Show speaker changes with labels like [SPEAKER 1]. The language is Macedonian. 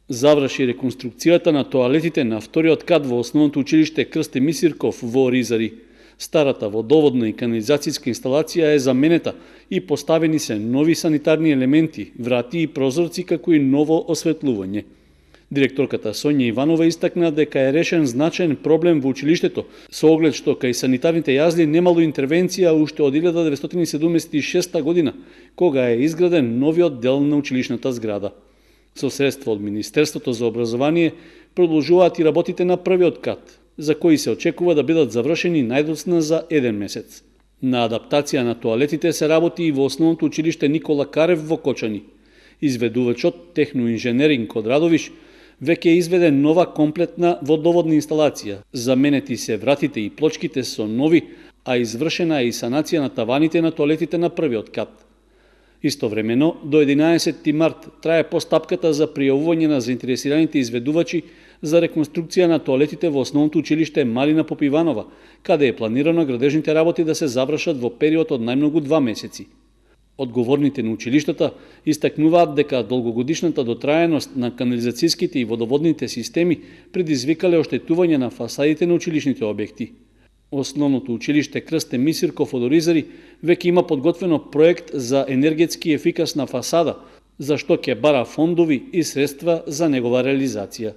[SPEAKER 1] Заврши реконструкцијата на тоалетите на вториот кат во основното училиште Крсте Мисирков во Ризари. Старата водоводна и канализацијска инсталација е заменета и поставени се нови санитарни елементи, врати и прозорци, како и ново осветлување. Директорката Сонја Иванова истакна дека е решен значаен проблем во училиштето, со оглед што кај санитарните јазли немало интервенција уште од 1976 година, кога е изграден новиот дел на училишната зграда. Со средства од Министерството за образование продолжуваат и работите на првиот кат, за кои се очекува да бидат завршени најдоцна за 1 месец. На адаптација на тоалетите се работи и во основното училиште Никола Карев во Кочани. Изведувачот техноинженеринг од Радовиш веќе изведе нова комплетна водоводна инсталација. Заменети се вратите и плочките со нови, а извршена е и санација на таваните на тоалетите на првиот кат. Истовремено, до 11 март трае постапката за пријавување на заинтересираните изведувачи за реконструкција на тоалетите во основното училиште Малина Попиванова, каде е планирано градежните работи да се завршат во период од најмногу 2 месеци. Одговорните на училиштата истакнуваат дека долгогодишната дотраеност на канализацијските и водоводните системи предизвикале оштетување на фасадите на училишните објекти. Основното училиште Крсте Мисирков од Оризари веќе има подготвено проект за енергетски ефикасна фасада, за што ќе бара фондови и средства за негова реализација.